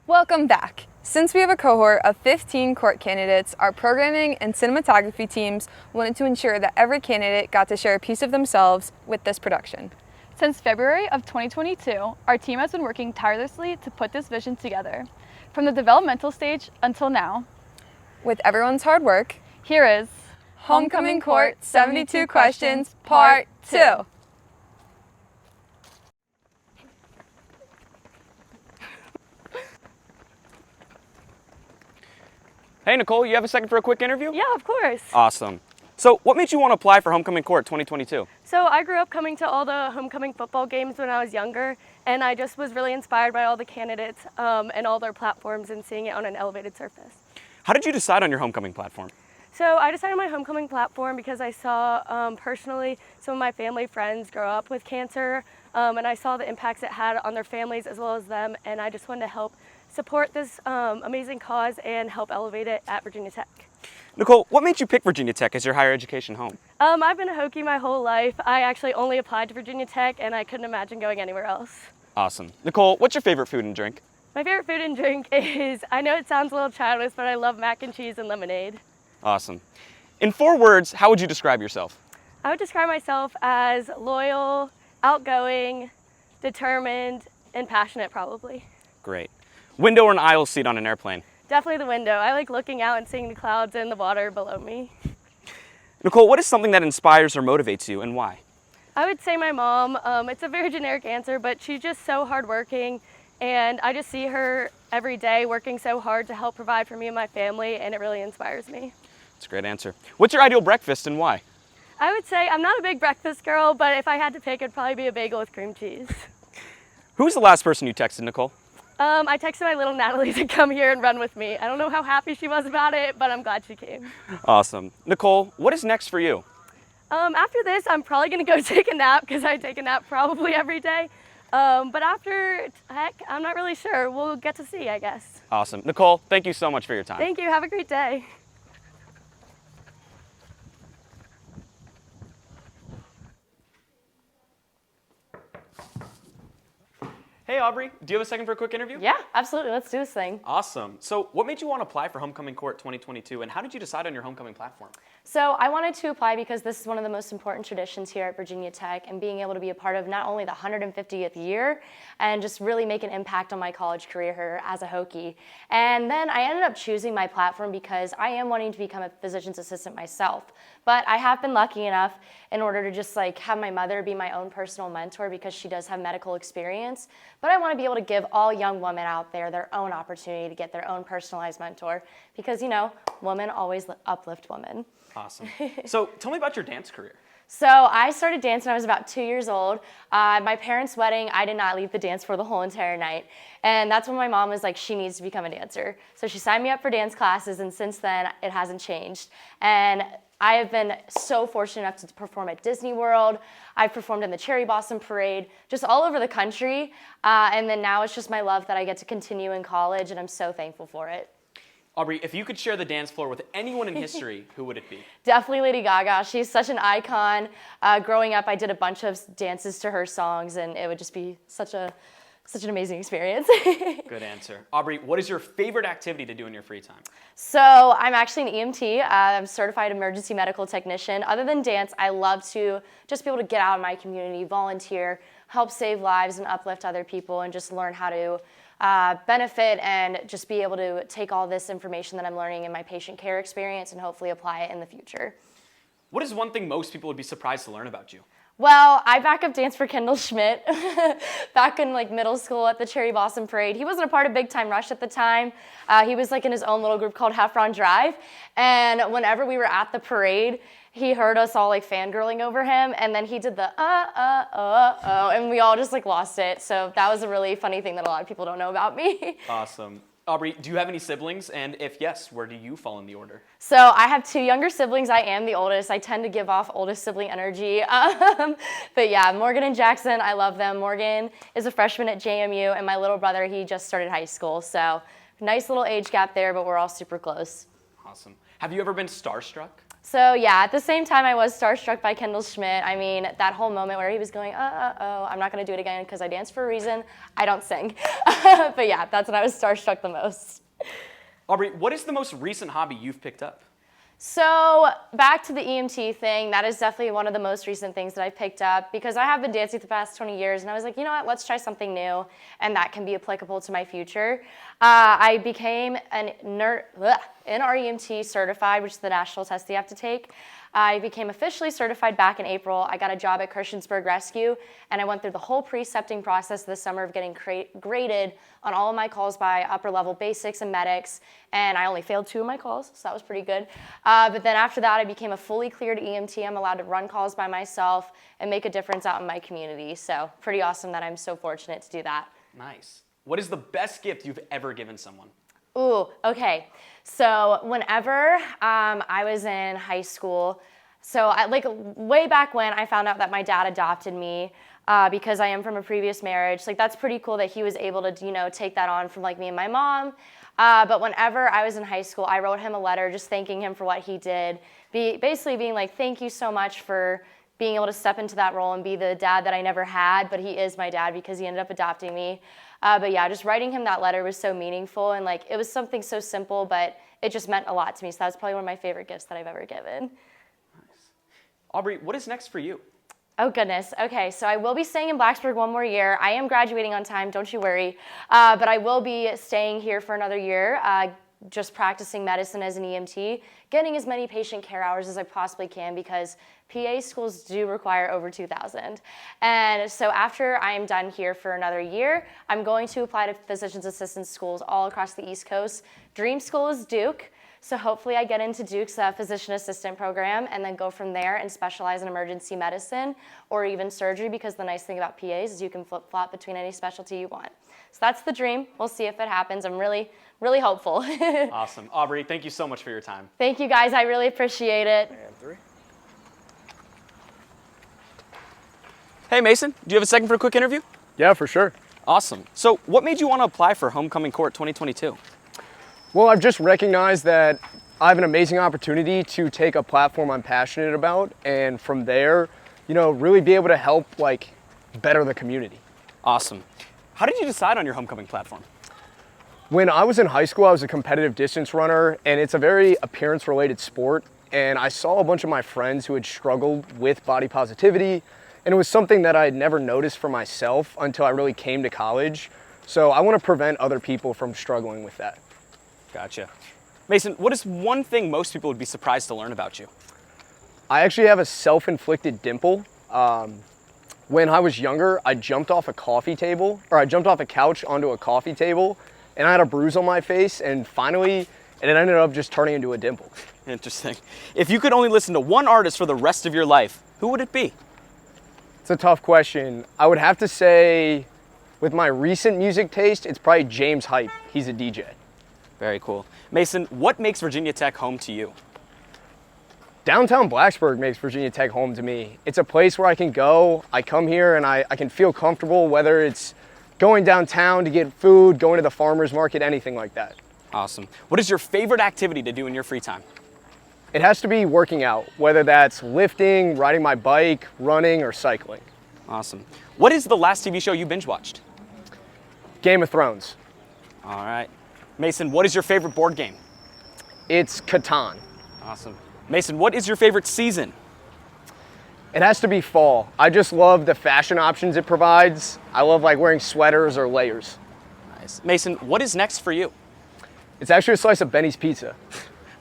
Welcome back. Since we have a cohort of 15 court candidates, our programming and cinematography teams wanted to ensure that every candidate got to share a piece of themselves with this production. Since February of 2022, our team has been working tirelessly to put this vision together. From the developmental stage until now, With everyone's hard work, here is Homecoming Court 72 Questions, Part 2. Hey Nicole, you have a second for a quick interview? Yeah, of course. Awesome. So what made you want to apply for Homecoming Court 2022? So I grew up coming to all the homecoming football games when I was younger, and I just was really inspired by all the candidates and all their platforms and seeing it on an elevated surface. How did you decide on your homecoming platform? So I decided on my homecoming platform because I saw personally some of my family friends grow up with cancer, and I saw the impacts it had on their families as well as them, and I just wanted to help support this amazing cause and help elevate it at Virginia Tech. Nicole, what made you pick Virginia Tech as your higher education home? I've been a Hokie my whole life. I actually only applied to Virginia Tech, and I couldn't imagine going anywhere else. Awesome. Nicole, what's your favorite food and drink? My favorite food and drink is, I know it sounds a little childish, but I love mac and cheese and lemonade. Awesome. In 4 words, how would you describe yourself? I would describe myself as loyal, outgoing, determined, and passionate probably. Great. Window or an aisle seat on an airplane? Definitely the window. I like looking out and seeing the clouds and the water below me. Nicole, what is something that inspires or motivates you and why? I would say my mom. It's a very generic answer, but she's just so hardworking, and I just see her every day working so hard to help provide for me and my family, and it really inspires me. That's a great answer. What's your ideal breakfast and why? I would say I'm not a big breakfast girl, but if I had to pick, it'd probably be a bagel with cream cheese. Who was the last person you texted, Nicole? I texted my little Natalie to come here and run with me. I don't know how happy she was about it, but I'm glad she came. Awesome. Nicole, what is next for you? After this, I'm probably gonna go take a nap because I take a nap probably every day. But after Tech, I'm not really sure. We'll get to see, I guess. Awesome. Nicole, thank you so much for your time. Thank you. Have a great day. Hey Aubry, do you have a second for a quick interview? Yeah, absolutely. Let's do this thing. Awesome. So what made you want to apply for Homecoming Court 2022 and how did you decide on your homecoming platform? So I wanted to apply because this is one of the most important traditions here at Virginia Tech, and being able to be a part of not only the 150th year and just really make an impact on my college career here as a Hokie. And then I ended up choosing my platform because I am wanting to become a physician's assistant myself. But I have been lucky enough in order to just have my mother be my own personal mentor because she does have medical experience. But I want to be able to give all young women out there their own opportunity to get their own personalized mentor because, women always uplift women. Awesome. So tell me about your dance career. So I started dancing when I was about 2 years old. My parents' wedding, I did not leave the dance floor the whole entire night. And that's when my mom was like, she needs to become a dancer. So she signed me up for dance classes, and since then, it hasn't changed. And I have been so fortunate enough to perform at Disney World. I've performed in the Cherry Blossom Parade, just all over the country. And then now it's just my love that I get to continue in college, and I'm so thankful for it. Aubry, if you could share the dance floor with anyone in history, who would it be? Definitely Lady Gaga. She's such an icon. Growing up, I did a bunch of dances to her songs, and it would just be such an amazing experience. Good answer. Aubry, what is your favorite activity to do in your free time? So I'm actually an EMT. I'm a certified emergency medical technician. Other than dance, I love to just be able to get out in my community, volunteer, help save lives and uplift other people, and just learn how to benefit and just be able to take all this information that I'm learning in my patient care experience and hopefully apply it in the future. What is one thing most people would be surprised to learn about you? Well, I backup danced for Kendall Schmidt back in middle school at the Cherry Blossom Parade. He wasn't a part of Big Time Rush at the time. He was in his own little group called Heffron Drive. And whenever we were at the parade, he heard us all fangirling over him, and then he did the and we all just lost it. So that was a really funny thing that a lot of people don't know about me. Awesome. Aubry, do you have any siblings? And if yes, where do you fall in the order? So I have 2 younger siblings. I am the oldest. I tend to give off oldest sibling energy. But yeah, Morgan and Jackson, I love them. Morgan is a freshman at JMU, and my little brother, he just started high school. So nice little age gap there, but we're all super close. Awesome. Have you ever been starstruck? So yeah, at the same time, I was starstruck by Kendall Schmidt. I mean, that whole moment where he was going, oh, I'm not gonna do it again because I dance for a reason. I don't sing. But yeah, that's when I was starstruck the most. Aubry, what is the most recent hobby you've picked up? So back to the EMT thing, that is definitely one of the most recent things that I picked up because I have been dancing the past 20 years and I was like, you know what, let's try something new and that can be applicable to my future. I became an NREMT certified, which is the national test you have to take. I became officially certified back in April. I got a job at Christiansburg Rescue, and I went through the whole precepting process this summer of getting graded on all of my calls by upper level basics and medics, and I only failed 2 of my calls, so that was pretty good. But then after that, I became a fully cleared EMT. I'm allowed to run calls by myself and make a difference out in my community, so pretty awesome that I'm so fortunate to do that. Nice. What is the best gift you've ever given someone? Ooh, okay. So whenever I was in high school, like way back when I found out that my dad adopted me because I am from a previous marriage. Like that's pretty cool that he was able to, you know, take that on from like me and my mom. But whenever I was in high school, I wrote him a letter just thanking him for what he did. Basically being like, thank you so much for being able to step into that role and be the dad that I never had, but he is my dad because he ended up adopting me. But yeah, just writing him that letter was so meaningful and like it was something so simple, but it just meant a lot to me. So that's probably one of my favorite gifts that I've ever given. Nice. Aubry, what is next for you? Oh goodness, okay, so I will be staying in Blacksburg one more year. I am graduating on time, don't you worry. But I will be staying here for another year, just practicing medicine as an EMT, getting as many patient care hours as I possibly can because PA schools do require over 2,000. And so after I am done here for another year, I'm going to apply to physician's assistant schools all across the East Coast. Dream school is Duke. So hopefully I get into Duke's physician assistant program and then go from there and specialize in emergency medicine or even surgery because the nice thing about PAs is you can flip-flop between any specialty you want. So that's the dream. We'll see if it happens. I'm really hopeful. Awesome. Aubry, thank you so much for your time. Thank you guys. I really appreciate it. And 3. Hey Mason, do you have a second for a quick interview? Yeah, for sure. Awesome. So what made you want to apply for Homecoming Court 2022? Well, I've just recognized that I have an amazing opportunity to take a platform I'm passionate about and from there, you know, really be able to help like better the community. Awesome. How did you decide on your Homecoming platform? When I was in high school, I was a competitive distance runner and it's a very appearance related sport. And I saw a bunch of my friends who had struggled with body positivity. And it was something that I had never noticed for myself until I really came to college. So I want to prevent other people from struggling with that. Gotcha. Mason, what is one thing most people would be surprised to learn about you? I actually have a self-inflicted dimple. When I was younger, I jumped off a couch onto a coffee table and I had a bruise on my face and finally it ended up just turning into a dimple. Interesting. If you could only listen to one artist for the rest of your life, who would it be? It's a tough question. I would have to say, with my recent music taste, it's probably James Hype. He's a DJ. Very cool. Mason, what makes Virginia Tech home to you? Downtown Blacksburg makes Virginia Tech home to me. It's a place where I can go, I come here and I can feel comfortable, whether it's going downtown to get food, going to the farmer's market, anything like that. Awesome. What is your favorite activity to do in your free time? It has to be working out, whether that's lifting, riding my bike, running, or cycling. Awesome. What is the last TV show you binge watched? Game of Thrones. All right. Mason, what is your favorite board game? It's Catan. Awesome. Mason, what is your favorite season? It has to be fall. I just love the fashion options it provides. I love like wearing sweaters or layers. Nice. Mason, what is next for you? It's actually a slice of Benny's Pizza.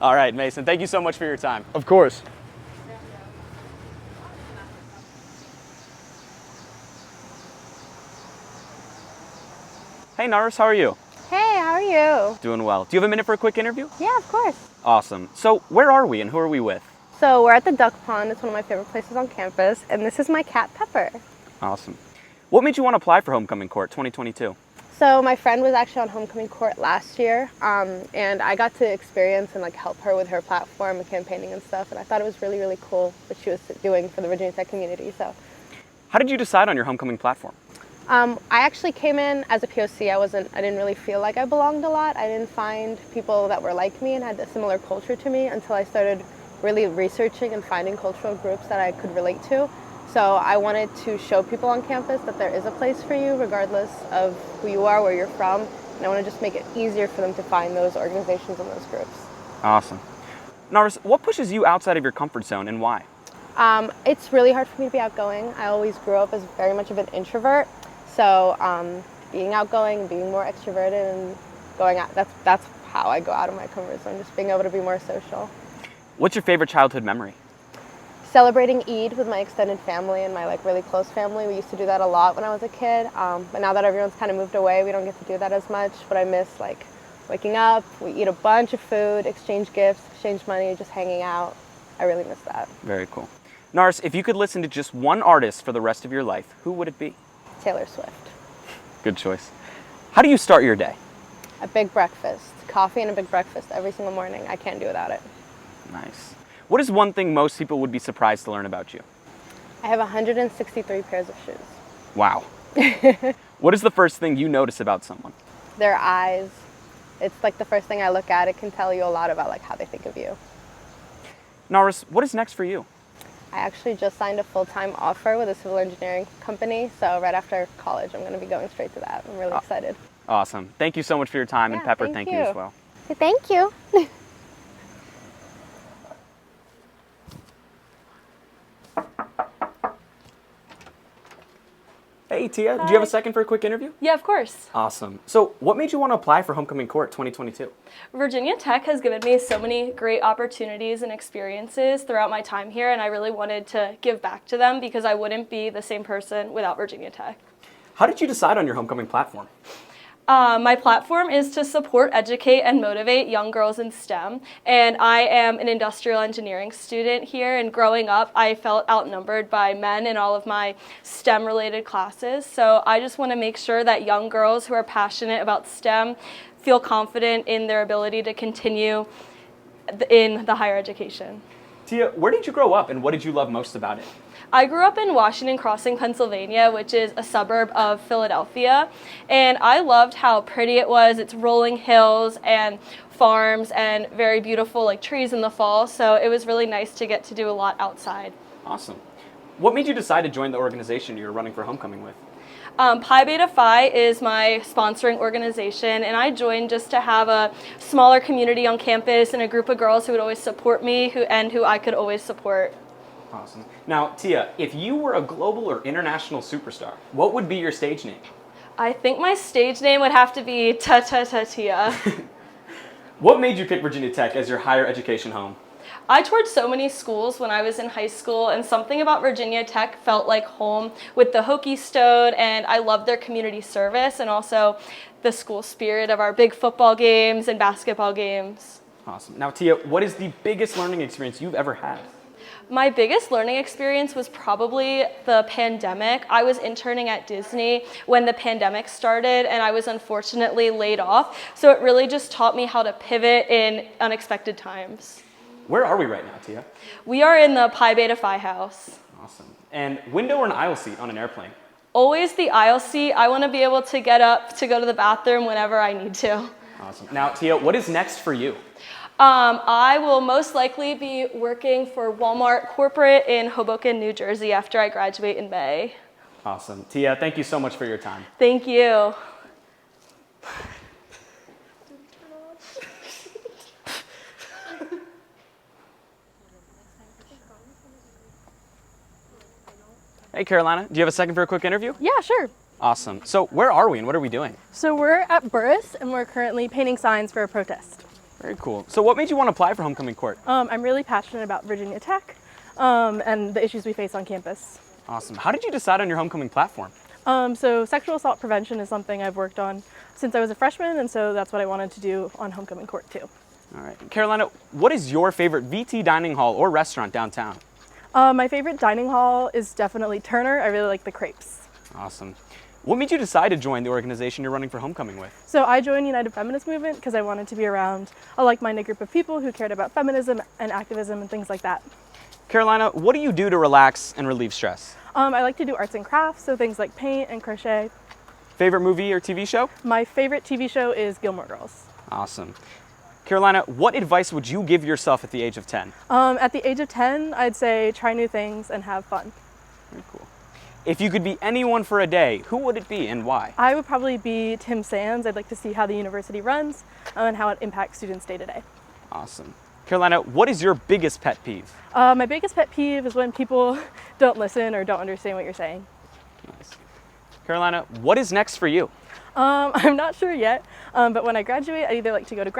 All right, Mason, thank you so much for your time. Of course. Hey, Nars, how are you? Hey, how are you? Doing well. Do you have a minute for a quick interview? Yeah, of course. Awesome. So where are we and who are we with? So we're at the Duck Pond. It's one of my favorite places on campus, and this is my cat Pepper. Awesome. What made you want to apply for Homecoming Court 2022? So my friend was actually on Homecoming Court last year, and I got to experience and like help her with her platform and campaigning and stuff, and I thought it was really, really cool what she was doing for the Virginia Tech community. So, how did you decide on your Homecoming platform? I actually came in as a POC. I didn't really feel like I belonged a lot. I didn't find people that were like me and had a similar culture to me until I started really researching and finding cultural groups that I could relate to. So I wanted to show people on campus that there is a place for you regardless of who you are, where you're from, and I want to just make it easier for them to find those organizations and those groups. Awesome. Nars, what pushes you outside of your comfort zone and why? It's really hard for me to be outgoing. I always grew up as very much of an introvert, so being outgoing, being more extroverted and going out, that's how I go out of my comfort zone, just being able to be more social. What's your favorite childhood memory? Celebrating Eid with my extended family and my really close family. We used to do that a lot when I was a kid, but now that everyone's kind of moved away, we don't get to do that as much, but I miss waking up, we eat a bunch of food, exchange gifts, exchange money, just hanging out. I really miss that. Very cool. Nars, if you could listen to just one artist for the rest of your life, who would it be? Taylor Swift. Good choice. How do you start your day? A big breakfast. Coffee and a big breakfast every single morning. I can't do without it. Nice. What is one thing most people would be surprised to learn about you? I have 163 pairs of shoes. Wow. What is the first thing you notice about someone? Their eyes. It's the first thing I look at. It can tell you a lot about how they think of you. Nars, what is next for you? I actually just signed a full-time offer with a civil engineering company, so right after college I'm going to be going straight to that. I'm really excited. Awesome. Thank you so much for your time, and Yeah, Pepper, thank you as well. Thank you. Hey, Tia, do you have a second for a quick interview? Yeah, of course. Awesome. So, what made you want to apply for Homecoming Court 2022? Virginia Tech has given me so many great opportunities and experiences throughout my time here, and I really wanted to give back to them because I wouldn't be the same person without Virginia Tech. How did you decide on your Homecoming platform? My platform is to support, educate, and motivate young girls in STEM, and I am an industrial engineering student here, and growing up I felt outnumbered by men in all of my STEM-related classes, so I just want to make sure that young girls who are passionate about STEM feel confident in their ability to continue in the higher education. Tia, where did you grow up, and what did you love most about it? I grew up in Washington Crossing, Pennsylvania, which is a suburb of Philadelphia, and I loved how pretty it was. It's rolling hills and farms and very beautiful trees in the fall, so it was really nice to get to do a lot outside. Awesome. What made you decide to join the organization you were running for Homecoming with? Pi Beta Phi is my sponsoring organization, and I joined just to have a smaller community on campus and a group of girls who would always support me and who I could always support. Awesome. Now, Tia, if you were a global or international superstar, what would be your stage name? I think my stage name would have to be Tia. What made you pick Virginia Tech as your higher education home? I toured so many schools when I was in high school, and something about Virginia Tech felt like home with the Hokie Stode, and I loved their community service and also the school spirit of our big football games and basketball games. Awesome. Now, Tia, what is the biggest learning experience you've ever had? My biggest learning experience was probably the pandemic. I was interning at Disney when the pandemic started, and I was unfortunately laid off, so it really just taught me how to pivot in unexpected times. Where are we right now, Tia? We are in the Pi Beta Phi house. Awesome. And window or an aisle seat on an airplane? Always the aisle seat. I want to be able to get up to go to the bathroom whenever I need to. Awesome. Now, Tia, what is next for you? I will most likely be working for Walmart Corporate in Hoboken, New Jersey after I graduate in May. Awesome. Tia, thank you so much for your time. Thank you. Hey, Carolina, do you have a second for a quick interview? Yeah, sure. Awesome. So where are we and what are we doing? So we're at Burris and we're currently painting signs for a protest. Very cool. So what made you want to apply for Homecoming Court? I'm really passionate about Virginia Tech and the issues we face on campus. Awesome. How did you decide on your Homecoming platform? So sexual assault prevention is something I've worked on since I was a freshman, and so that's what I wanted to do on Homecoming Court too. All right. Carolina, what is your favorite VT dining hall or restaurant downtown? My favorite dining hall is definitely Turner. I really like the crepes. Awesome. What made you decide to join the organization you're running for Homecoming with? So I joined United Feminist Movement because I wanted to be around a like-minded group of people who cared about feminism and activism and things like that. Carolina, what do you do to relax and relieve stress? I like to do arts and crafts, so things like paint and crochet. Favorite movie or TV show? My favorite TV show is Gilmore Girls. Awesome. Carolina, what advice would you give yourself at the age of 10? At the age of 10, I'd say try new things and have fun. Very cool. If you could be anyone for a day, who would it be and why? I would probably be Tim Sands. I'd like to see how the university runs and how it impacts students day to day. Awesome. Carolina, what is your biggest pet peeve? My biggest pet peeve is when people don't listen or don't understand what you're saying. Nice. Carolina, what is next for you? I'm not sure yet, but when I graduate, I'd either like to go to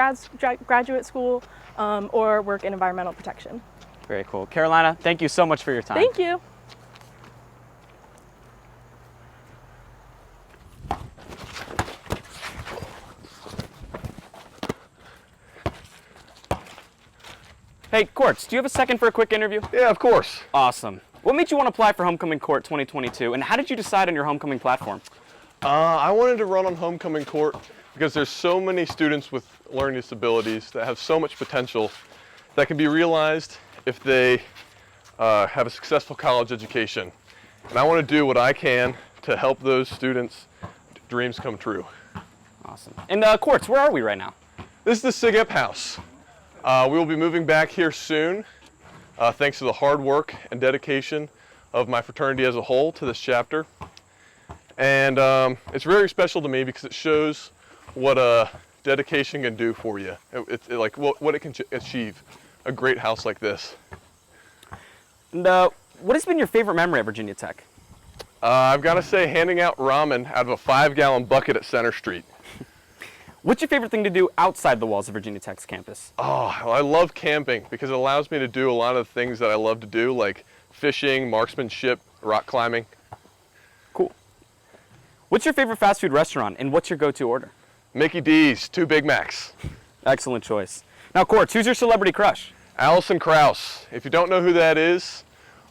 graduate school or work in environmental protection. Very cool. Carolina, thank you so much for your time. Thank you. Hey, Courts, do you have a second for a quick interview? Yeah, of course. Awesome. What made you want to apply for Homecoming Court 2022, and how did you decide on your homecoming platform? I wanted to run on Homecoming Court because there's so many students with learning disabilities that have so much potential that can be realized if they have a successful college education. And I want to do what I can to help those students' dreams come true. Awesome. And Courts, where are we right now? This is the SIGEP house. We will be moving back here soon, thanks to the hard work and dedication of my fraternity as a whole to this chapter. And it's very special to me because it shows what dedication can do for you. Like what it can achieve, a great house like this. And what has been your favorite memory at Virginia Tech? I've got to say handing out ramen out of a 5-gallon bucket at Center Street. What's your favorite thing to do outside the walls of Virginia Tech's campus? Oh, I love camping because it allows me to do a lot of the things that I love to do, like fishing, marksmanship, rock climbing. Cool. What's your favorite fast food restaurant, and what's your go-to order? Mickey D's, 2 Big Macs. Excellent choice. Now, Courts, who's your celebrity crush? Allison Krauss. If you don't know who that is,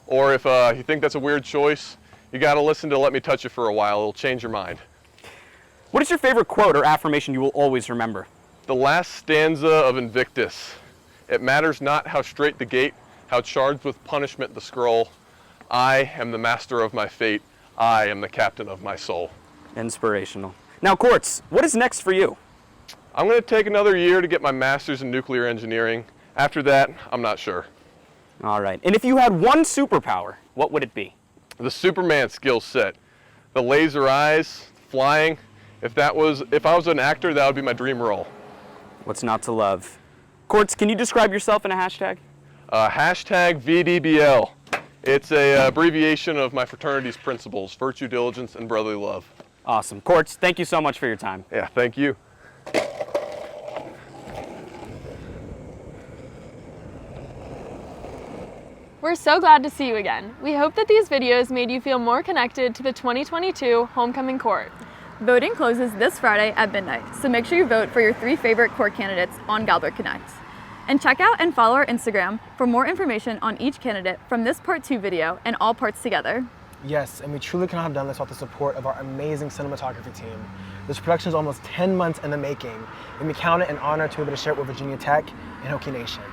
or if you think that's a weird choice, you got to listen to Let Me Touch You for a while. It'll change your mind. What is your favorite quote or affirmation you will always remember? The last stanza of Invictus. It matters not how straight the gate, how charged with punishment the scroll. I am the master of my fate. I am the captain of my soul. Inspirational. Now, Courts, what is next for you? I'm going to take another year to get my master's in nuclear engineering. After that, I'm not sure. All right. And if you had one superpower, what would it be? The Superman skill set. The laser eyes, flying. If I was an actor, that would be my dream role. What's not to love? Courts, can you describe yourself in a hashtag? Hashtag VDBL. It's an abbreviation of my fraternity's principles: virtue, diligence, and brotherly love. Awesome. Courts, thank you so much for your time. Yeah, thank you. We're so glad to see you again. We hope that these videos made you feel more connected to the 2022 Homecoming Court. Voting closes this Friday at midnight, so make sure you vote for your 3 favorite court candidates on Galbert Connect. And check out and follow our Instagram for more information on each candidate from this Part 2 video and all parts together. Yes, and we truly could not have done this without the support of our amazing cinematography team. This production is almost 10 months in the making, and we count it an honor to be able to share it with Virginia Tech and Hokie Nation.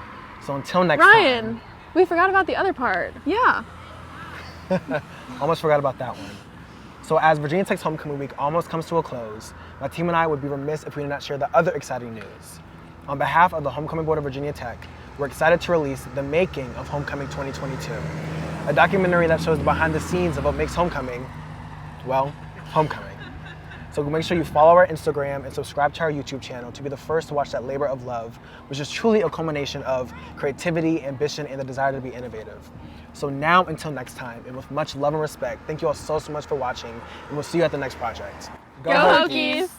So until next time. Ryan, we forgot about the other part. Yeah. Almost forgot about that one. So as Virginia Tech's homecoming week almost comes to a close, my team and I would be remiss if we did not share the other exciting news. On behalf of the Homecoming Board of Virginia Tech, we're excited to release The Making of Homecoming 2022, a documentary that shows the behind the scenes of what makes homecoming, well, homecoming. So make sure you follow our Instagram and subscribe to our YouTube channel to be the first to watch that labor of love, which is truly a culmination of creativity, ambition, and the desire to be innovative. So now until next time, and with much love and respect, thank you all so much for watching, and we'll see you at the next project. Go Hokies!